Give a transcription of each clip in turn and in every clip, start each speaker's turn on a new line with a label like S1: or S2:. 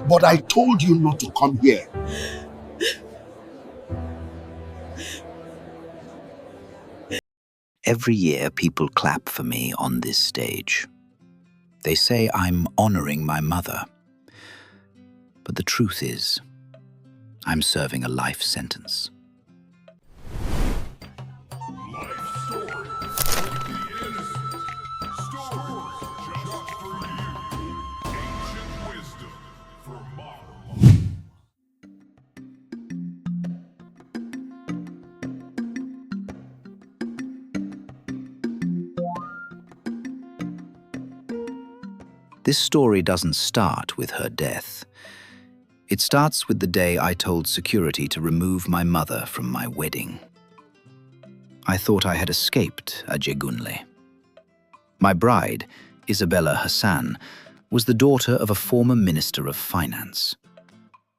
S1: But I told you not to come here.
S2: Every year, people clap for me on this stage. They say I'm honoring my mother. But the truth is, I'm serving a life sentence. This story doesn't start with her death. It starts with the day I told security to remove my mother from my wedding. I thought I had escaped Ajegunle. My bride, Isabella Hassan, was the daughter of a former minister of finance.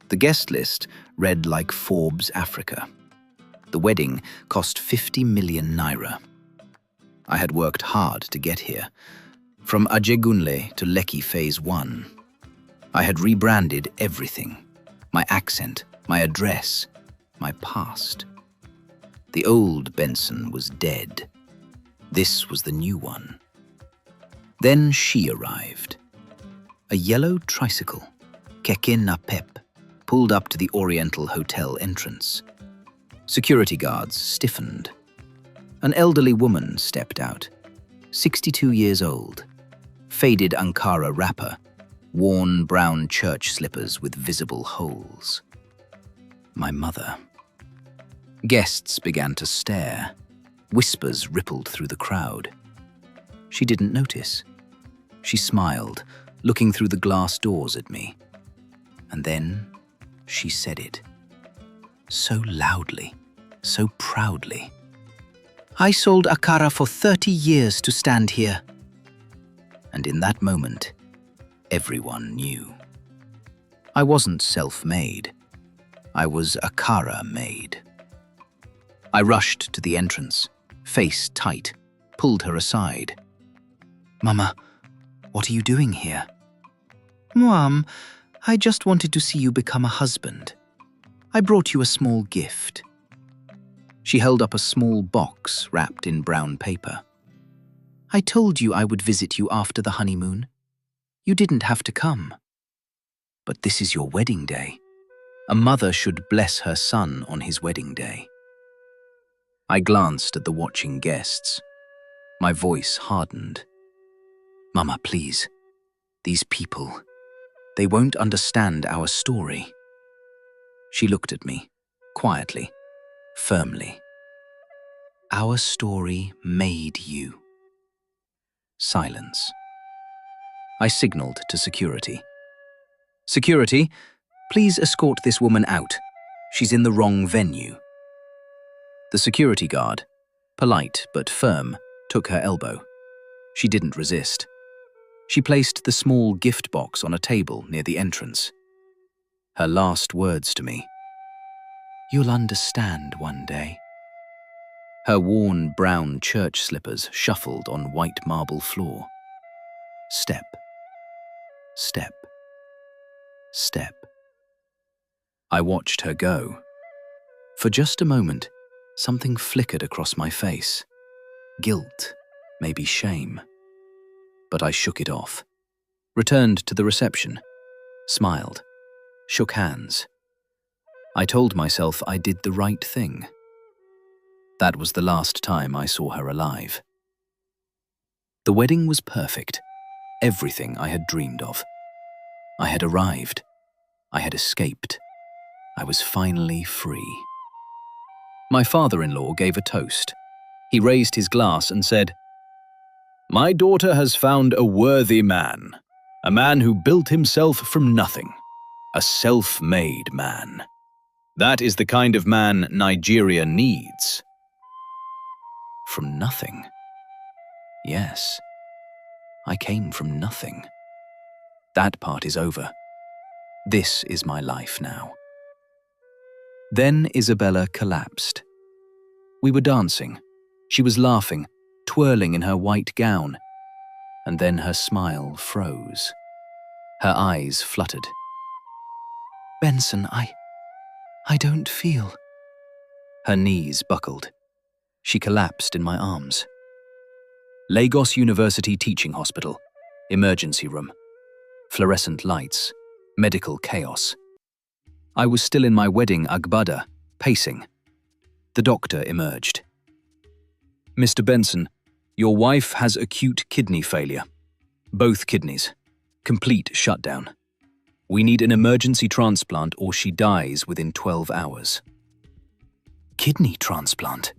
S2: The guest list read like Forbes Africa. The wedding cost 50 million naira. I had worked hard to get here. From Ajegunle to Lekki Phase 1. I had rebranded everything. My accent, my address, my past. The old Benson was dead. This was the new one. Then she arrived. A yellow tricycle, keke na pep, pulled up to the Oriental Hotel entrance. Security guards stiffened. An elderly woman stepped out, 62 years old. Faded Ankara wrapper, worn brown church slippers with visible holes. My mother. Guests began to stare. Whispers rippled through the crowd. She didn't notice. She smiled, looking through the glass doors at me. And then she said it. So loudly, so proudly. "I sold akara for 30 years to stand here." And in that moment, everyone knew. I wasn't self-made. I was akara-made. I rushed to the entrance, face tight, pulled her aside. "Mama, what are you doing here?" "Mom, I just wanted to see you become a husband. I brought you a small gift." She held up a small box wrapped in brown paper. "I told you I would visit you after the honeymoon. You didn't have to come. But this is your wedding day. A mother should bless her son on his wedding day." I glanced at the watching guests. My voice hardened. "Mama, please. These people, they won't understand our story." She looked at me, quietly, firmly. "Our story made you." Silence. I signaled to security. "Security, please escort this woman out. She's in the wrong venue." The security guard, polite but firm, took her elbow. She didn't resist. She placed the small gift box on a table near the entrance. Her last words to me, "You'll understand one day." Her worn brown church slippers shuffled on white marble floor. Step, step, step. I watched her go. For just a moment, something flickered across my face. Guilt, maybe shame. But I shook it off. Returned to the reception, smiled, shook hands. I told myself I did the right thing. That was the last time I saw her alive. The wedding was perfect, everything I had dreamed of. I had arrived. I had escaped. I was finally free. My father-in-law gave a toast. He raised his glass and said, "My daughter has found a worthy man, a man who built himself from nothing, a self-made man. That is the kind of man Nigeria needs." From nothing? Yes. I came from nothing. That part is over. This is my life now. Then Isabella collapsed. We were dancing. She was laughing, twirling in her white gown. And then her smile froze. Her eyes fluttered. Benson, I don't feel. Her knees buckled. She collapsed in my arms. Lagos University Teaching Hospital, emergency room, fluorescent lights, medical chaos. I was still in my wedding agbada, pacing. The doctor emerged. Mr. Benson, your wife has acute kidney failure. Both kidneys. Complete shutdown. We need an emergency transplant or she dies within 12 hours. Kidney transplant?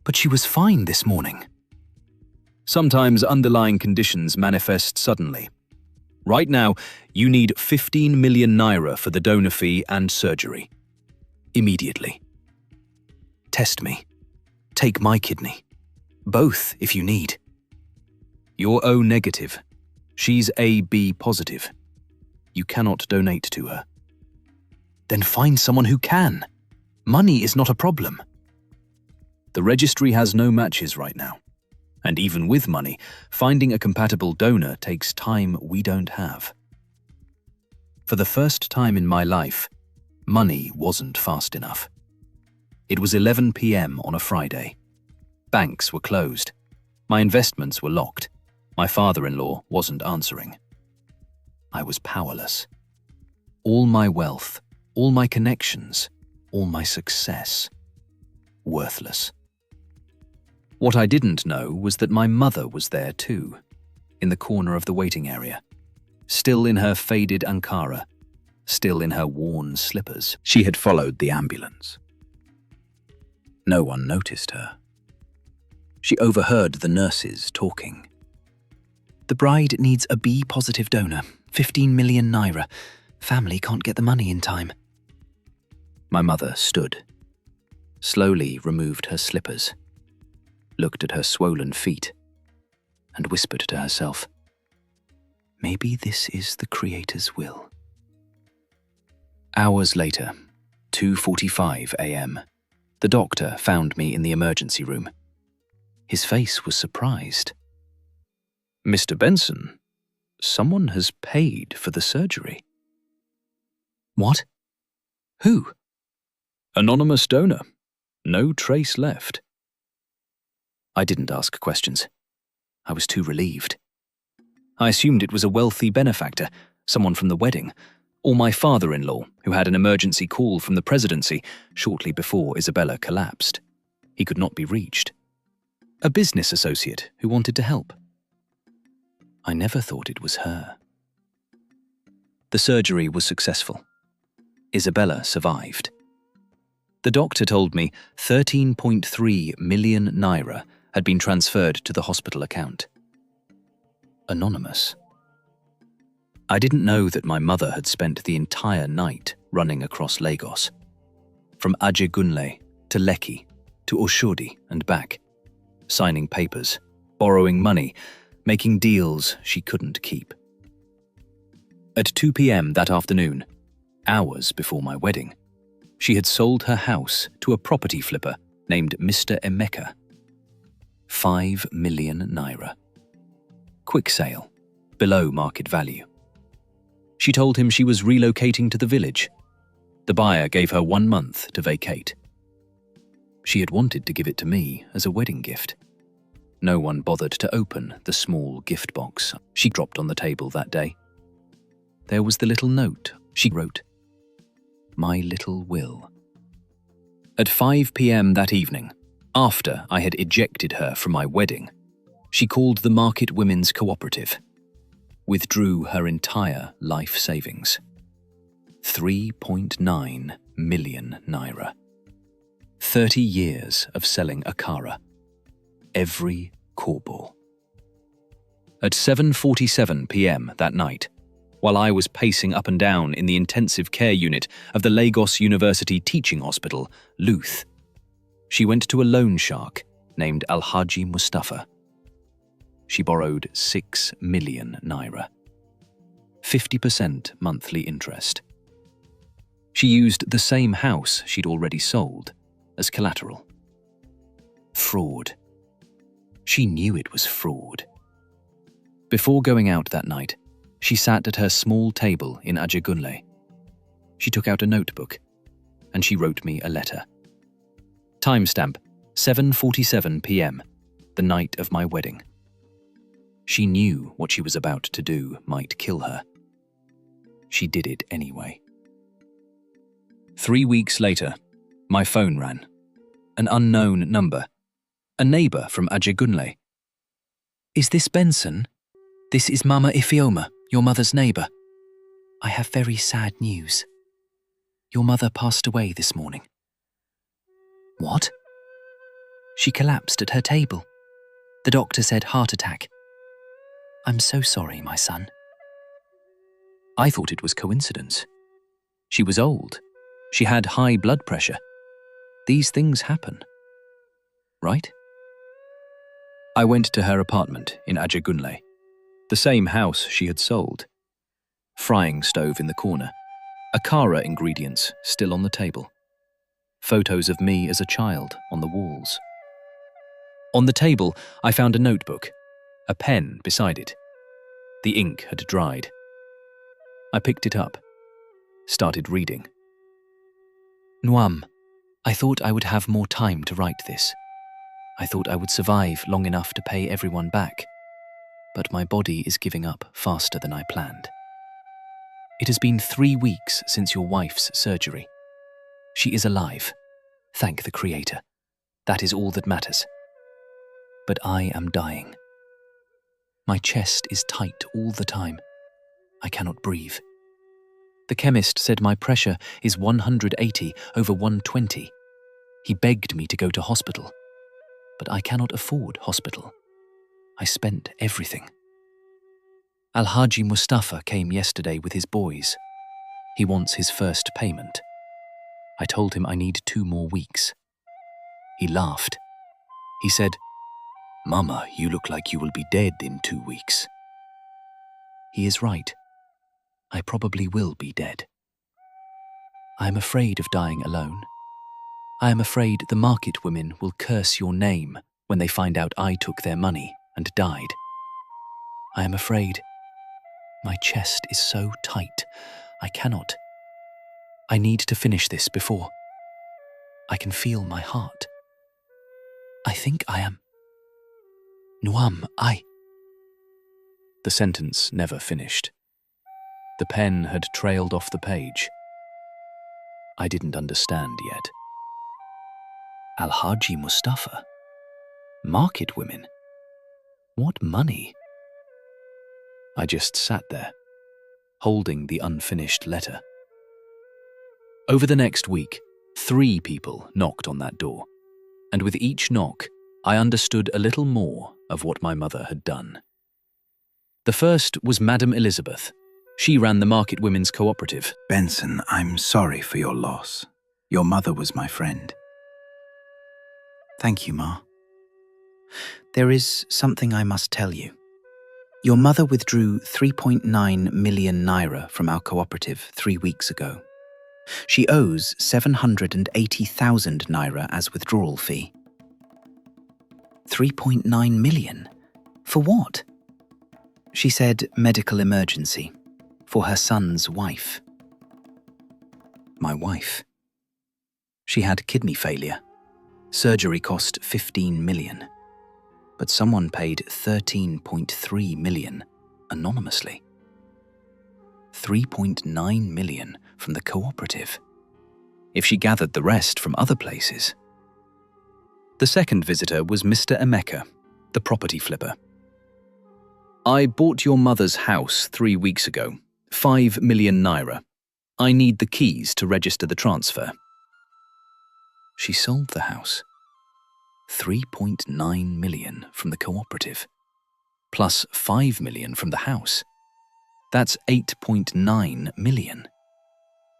S2: But she was fine this morning. Sometimes underlying conditions manifest suddenly. Right now, you need 15 million naira for the donor fee and surgery. Immediately. Test me. Take my kidney. Both, if you need. You're O negative. She's AB positive. You cannot donate to her. Then find someone who can. Money is not a problem. The registry has no matches right now. And even with money, finding a compatible donor takes time we don't have. For the first time in my life, money wasn't fast enough. It was 11 p.m. on a Friday. Banks were closed. My investments were locked. My father-in-law wasn't answering. I was powerless. All my wealth, all my connections, all my success, worthless. What I didn't know was that my mother was there too, in the corner of the waiting area, still in her faded ankara, still in her worn slippers. She had followed the ambulance. No one noticed her. She overheard the nurses talking. The bride needs a B-positive donor, 15 million naira. Family can't get the money in time. My mother stood, slowly removed her slippers, looked at her swollen feet, and whispered to herself, maybe this is the Creator's will. Hours later, 2:45 a.m., the doctor found me in the emergency room. His face was surprised. Mr. Benson, someone has paid for the surgery. What? Who? Anonymous donor. No trace left. I didn't ask questions. I was too relieved. I assumed it was a wealthy benefactor, someone from the wedding, or my father-in-law, who had an emergency call from the presidency shortly before Isabella collapsed. He could not be reached. A business associate who wanted to help. I never thought it was her. The surgery was successful. Isabella survived. The doctor told me 13.3 million naira had been transferred to the hospital account. Anonymous. I didn't know that my mother had spent the entire night running across Lagos, from Ajegunle to Lekki to Oshodi and back, signing papers, borrowing money, making deals she couldn't keep. At 2 p.m. that afternoon, hours before my wedding, she had sold her house to a property flipper named Mr. Emeka. 5 million naira. Quick sale, below market value. She told him she was relocating to the village. The buyer gave her 1 month to vacate. She had wanted to give it to me as a wedding gift. No one bothered to open the small gift box she dropped on the table that day. There was the little note she wrote, "My little Will." At 5 p.m. that evening, after I had ejected her from my wedding, she called the Market Women's Cooperative, withdrew her entire life savings. 3.9 million naira. 30 years of selling akara. Every kobo. At 7:47 p.m. that night, while I was pacing up and down in the intensive care unit of the Lagos University Teaching Hospital, Luth, she went to a loan shark named Alhaji Mustafa. She borrowed 6 million naira. 50% monthly interest. She used the same house she'd already sold as collateral. Fraud. She knew it was fraud. Before going out that night, she sat at her small table in Ajegunle.
S3: She took out a notebook, and she wrote me a letter. Timestamp, 7:47 p.m., the night of my wedding. She knew what she was about to do might kill her. She did it anyway. 3 weeks later, my phone rang. An unknown number. A neighbor from Ajegunle. "Is this Benson? This is Mama Ifeoma, your mother's neighbor. I have very sad news. Your mother passed away this morning." "What?" "She collapsed at her table. The doctor said heart attack. I'm so sorry, my son." I thought it was coincidence. She was old. She had high blood pressure. These things happen, right? I went to her apartment in Ajegunle, the same house she had sold. Frying stove in the corner, akara ingredients still on the table. Photos of me as a child on the walls. On the table, I found a notebook, a pen beside it. The ink had dried. I picked it up, started reading. "Nwam, I thought I would have more time to write this. I thought I would survive long enough to pay everyone back, but my body is giving up faster than I planned. It has been 3 weeks since your wife's surgery. She is alive. Thank the Creator. That is all that matters. But I am dying. My chest is tight all the time. I cannot breathe. The chemist said my pressure is 180/120. He begged me to go to hospital, but I cannot afford hospital. I spent everything. Alhaji Mustafa came yesterday with his boys. He wants his first payment. I told him I need 2 more weeks. He laughed. He said, "Mama, you look like you will be dead in 2 weeks." He is right. I probably will be dead. I am afraid of dying alone. I am afraid the market women will curse your name when they find out I took their money and died. I am afraid. My chest is so tight. I cannot. I need to finish this before. I can feel my heart. I think I am. Nwam, The sentence never finished. The pen had trailed off the page. I didn't understand yet. Alhaji Mustafa? Market women? What money? I just sat there, holding the unfinished letter. Over the next week, 3 people knocked on that door, and with each knock, I understood a little more of what my mother had done. The first was Madam Elizabeth. She ran the Market Women's Cooperative.
S2: Benson, I'm sorry for your loss. Your mother was my friend. Thank you, Ma. There is something I must tell you. Your mother withdrew 3.9 million naira from our cooperative 3 weeks ago. She owes 780,000 naira as withdrawal fee. 3.9 million? For what? She said medical emergency. For her son's wife. My wife. She had kidney failure. Surgery cost 15 million. But someone paid 13.3 million anonymously. 3.9 million from the cooperative. If she gathered the rest from other places. The second visitor was Mr. Emeka, the property flipper. I bought your mother's house 3 weeks ago. 5 million naira. I need the keys to register the transfer. She sold the house. 3.9 million from the cooperative, plus 5 million from the house. That's 8.9 million.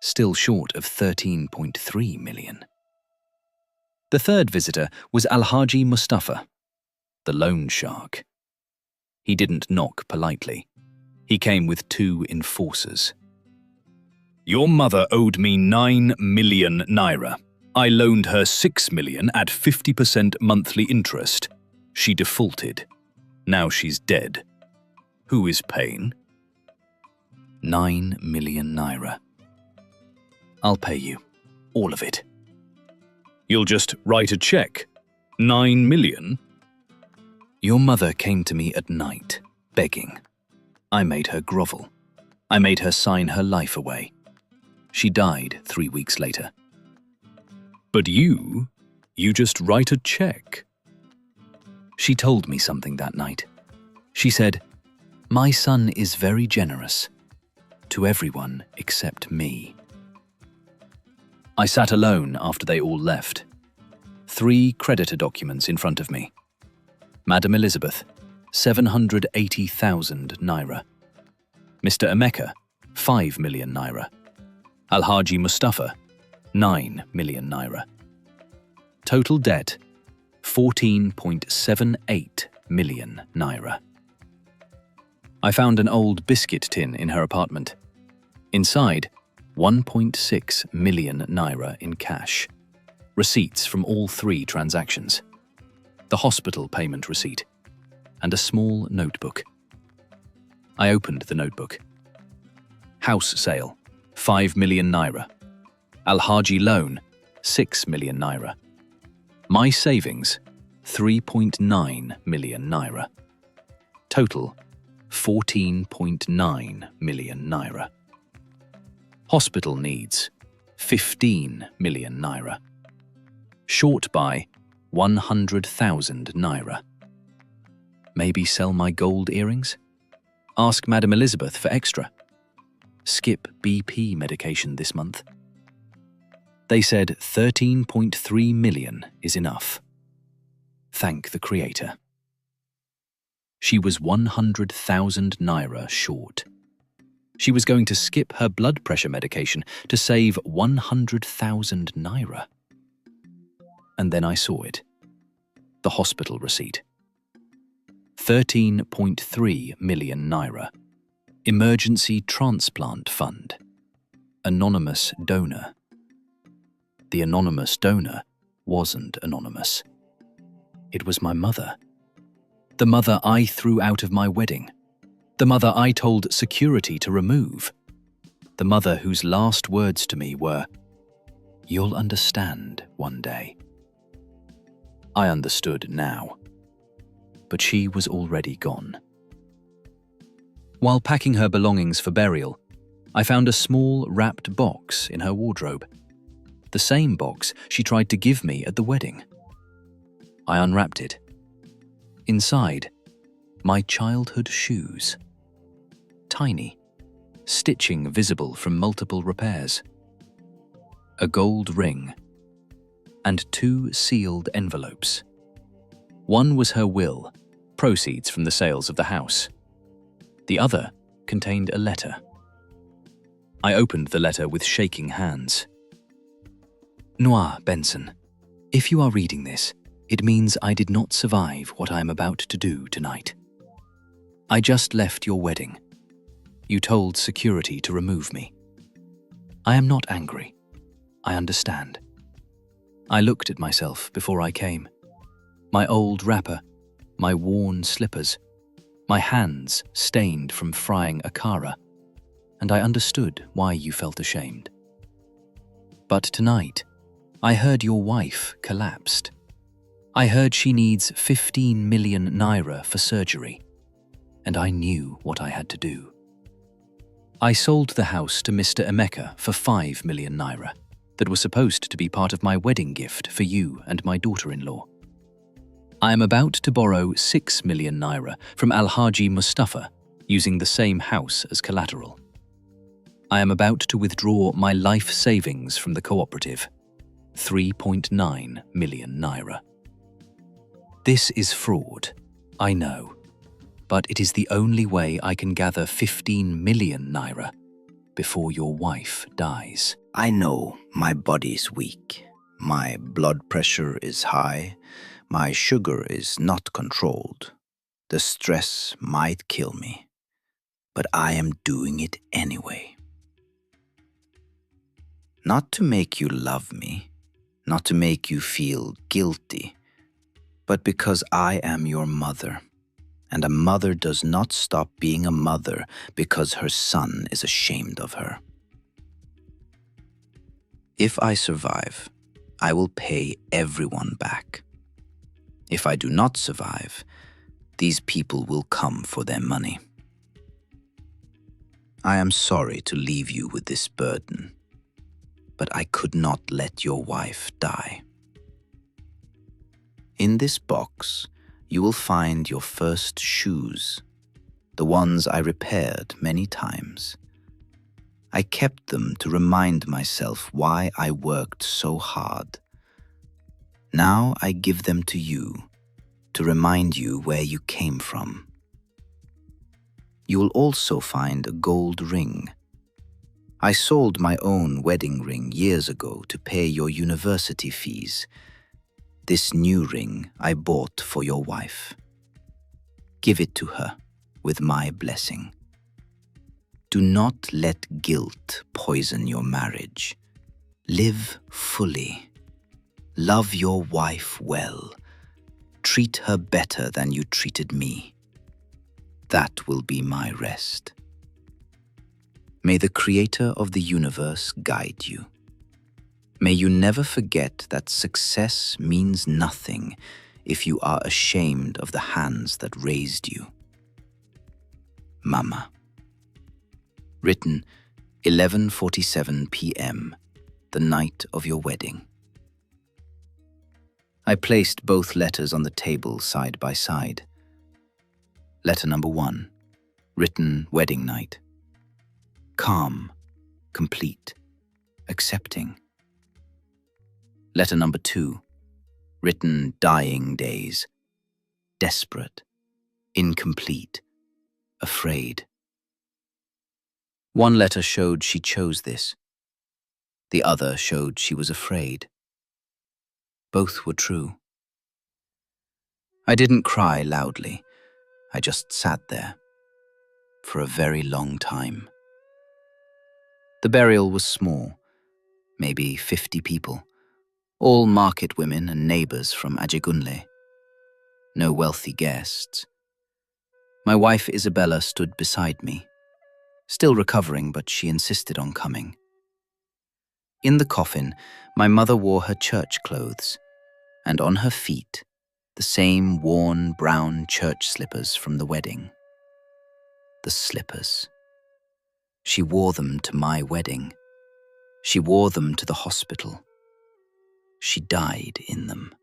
S2: Still short of 13.3 million. The third visitor was Alhaji Mustafa, the loan shark. He didn't knock politely. He came with 2 enforcers. Your mother owed me 9 million naira. I loaned her 6 million at 50% monthly interest. She defaulted. Now she's dead. Who is paying? 9 million naira.
S3: I'll pay you. All of it. You'll just write a check? 9 million? Your mother came to me at night, begging. I made her grovel. I made her sign her life away. She died 3 weeks later. But you just write a check. She told me something that night. She said, "My son is very generous, to everyone except me." I sat alone after they all left. 3 creditor documents in front of me. Madam Elizabeth, 780,000 naira. Mr. Emeka, 5 million naira. Alhaji Mustafa, 9 million naira. Total debt, 14.78 million naira. I found an old biscuit tin in her apartment. Inside, 1.6 million naira in cash. Receipts from all 3 transactions. The hospital payment receipt. And a small notebook. I opened the notebook. House sale, 5 million naira. Alhaji loan, 6 million naira. My savings, 3.9 million naira. Total, 14.9 million naira. Hospital needs, 15 million naira. Short by 100,000 naira. Maybe sell my gold earrings? Ask Madam Elizabeth for extra. Skip BP medication this month. They said 13.3 million is enough. Thank the Creator. She was 100,000 naira short. She was going to skip her blood pressure medication to save 100,000 naira. And then I saw it. The hospital receipt. 13.3 million naira. Emergency Transplant Fund. Anonymous donor. The anonymous donor wasn't anonymous. It was my mother. The mother I threw out of my wedding. The mother I told security to remove. The mother whose last words to me were, "You'll understand one day." I understood now, but she was already gone. While packing her belongings for burial, I found a small wrapped box in her wardrobe. The same box she tried to give me at the wedding. I unwrapped it. Inside, my childhood shoes. Tiny, stitching visible from multiple repairs. A gold ring. And 2 sealed envelopes. One was her will, proceeds from the sales of the house. The other contained a letter. I opened the letter with shaking hands. Noir Benson, if you are reading this, it means I did not survive what I am about to do tonight. I just left your wedding. You told security to remove me. I am not angry. I understand. I looked at myself before I came. My old wrapper, my worn slippers, my hands stained from frying akara, and I understood why you felt ashamed. But tonight, I heard your wife collapsed. I heard she needs 15 million naira for surgery, and I knew what I had to do. I sold the house to Mr. Emeka for 5 million naira that was supposed to be part of my wedding gift for you and my daughter-in-law. I am about to borrow 6 million naira from Alhaji Mustafa using the same house as collateral. I am about to withdraw my life savings from the cooperative, 3.9 million naira. This is fraud, I know, but it is the only way I can gather 15 million naira before your wife dies.
S2: I know my body's weak. My blood pressure is high. My sugar is not controlled. The stress might kill me, but I am doing it anyway. Not to make you love me, not to make you feel guilty, but because I am your mother, and a mother does not stop being a mother because her son is ashamed of her. If I survive, I will pay everyone back. If I do not survive, these people will come for their money. I am sorry to leave you with this burden, but I could not let your wife die. In this box, you will find your first shoes, the ones I repaired many times. I kept them to remind myself why I worked so hard. Now I give them to you to remind you where you came from. You will also find a gold ring. I sold my own wedding ring years ago to pay your university fees. This new ring I bought for your wife. Give it to her with my blessing. Do not let guilt poison your marriage. Live fully. Love your wife well. Treat her better than you treated me. That will be my rest. May the Creator of the universe guide you. May you never forget that success means nothing if you are ashamed of the hands that raised you. Mama. Written 11:47 p.m., the night of your wedding. I placed both letters on the table side by side. Letter number 1, written wedding night. Calm, complete, accepting. Letter number 2, written dying days. Desperate, incomplete, afraid. One letter showed she chose this. The other showed she was afraid. Both were true. I didn't cry loudly. I just sat there for a very long time. The burial was small, maybe 50 people, all market women and neighbors from Ajegunle. No wealthy guests. My wife Isabella stood beside me, still recovering, but she insisted on coming. In the coffin, my mother wore her church clothes, and on her feet, the same worn brown church slippers from the wedding. The slippers. She wore them to my wedding. She wore them to the hospital. She died in them.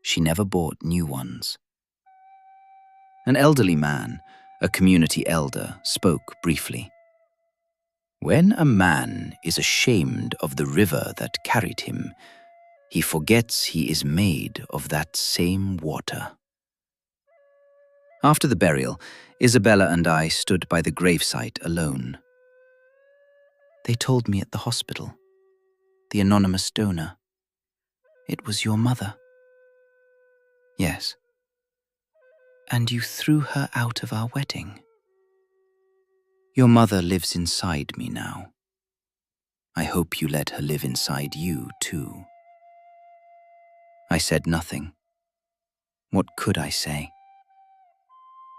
S2: She never bought new ones. An elderly man, a community elder, spoke briefly. When a man is ashamed of the river that carried him, he forgets he is made of that same water. After the burial, Isabella and I stood by the gravesite alone. They told me at the hospital, the anonymous donor, it was your mother. Yes. And you threw her out of our wedding. Your mother lives inside me now. I hope you let her live inside you, too. I said nothing. What could I say?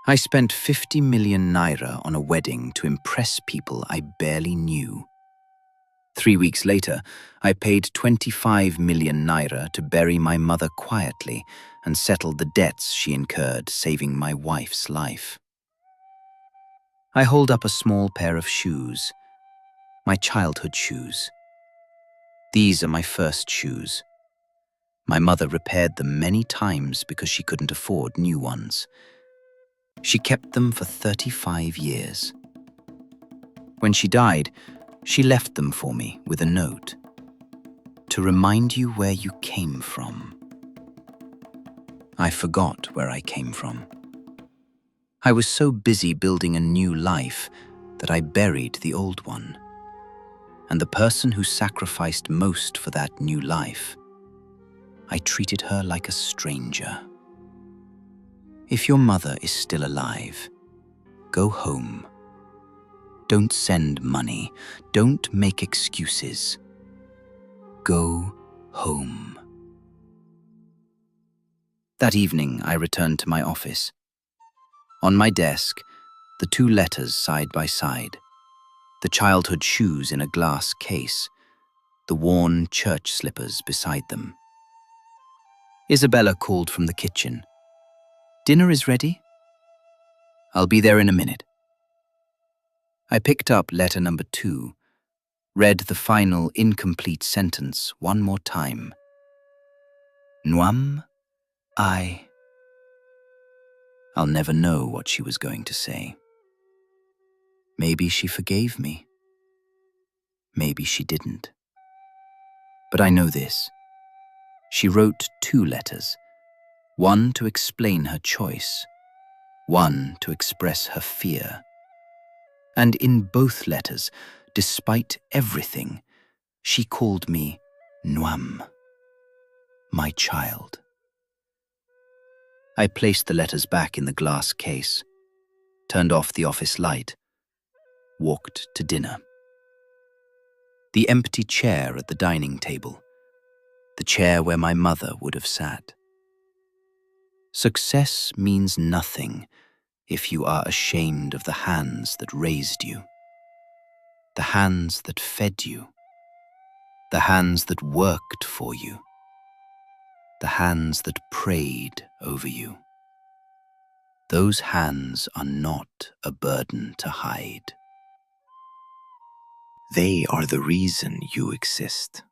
S2: I spent 50 million naira on a wedding to impress people I barely knew. 3 weeks later, I paid 25 million naira to bury my mother quietly and settle the debts she incurred, saving my wife's life. I hold up a small pair of shoes, my childhood shoes. These are my first shoes. My mother repaired them many times because she couldn't afford new ones. She kept them for 35 years. When she died, she left them for me with a note. To remind you where you came from. I forgot where I came from. I was so busy building a new life that I buried the old one. And the person who sacrificed most for that new life, I treated her like a stranger. If your mother is still alive, go home. Don't send money. Don't make excuses. Go home. That evening, I returned to my office. On my desk, the 2 letters side by side, the childhood shoes in a glass case, the worn church slippers beside them. Isabella called from the kitchen. "Dinner is ready? I'll be there in a minute." I picked up letter number 2, read the final incomplete sentence one more time. Nwam, I'll never know what she was going to say. Maybe she forgave me. Maybe she didn't. But I know this. She wrote 2 letters, one to explain her choice, one to express her fear. And in both letters, despite everything, she called me Nwam, my child. I placed the letters back in the glass case, turned off the office light, walked to dinner. The empty chair at the dining table, the chair where my mother would have sat. Success means nothing if you are ashamed of the hands that raised you, the hands that fed you, the hands that worked for you, the hands that prayed over you. Those hands are not a burden to hide. They are the reason you exist.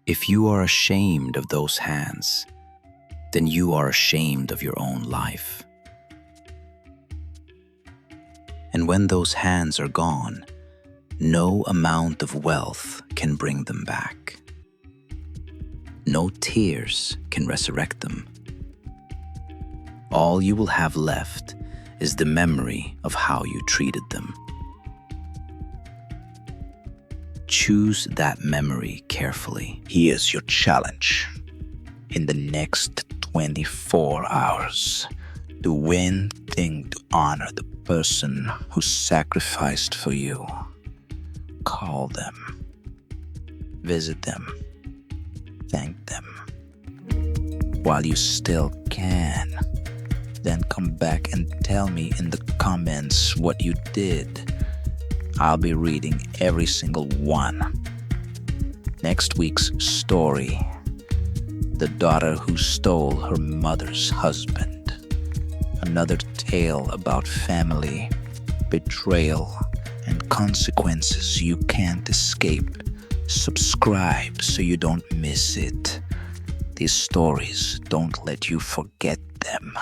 S2: If you are ashamed of those hands, then you are ashamed of your own life. And when those hands are gone, no amount of wealth can bring them back. No tears can resurrect them. All you will have left is the memory of how you treated them. Choose that memory carefully.
S4: Here's your challenge. In the next 24 hours, do one thing to honor the person who sacrificed for you. Call them. Visit them. Thank them. While you still can. Then come back and tell me in the comments what you did. I'll be reading every single one. Next week's story: the daughter who stole her mother's husband. Another tale about family, betrayal, and consequences you can't escape. Subscribe so you don't miss it. These stories don't let you forget them.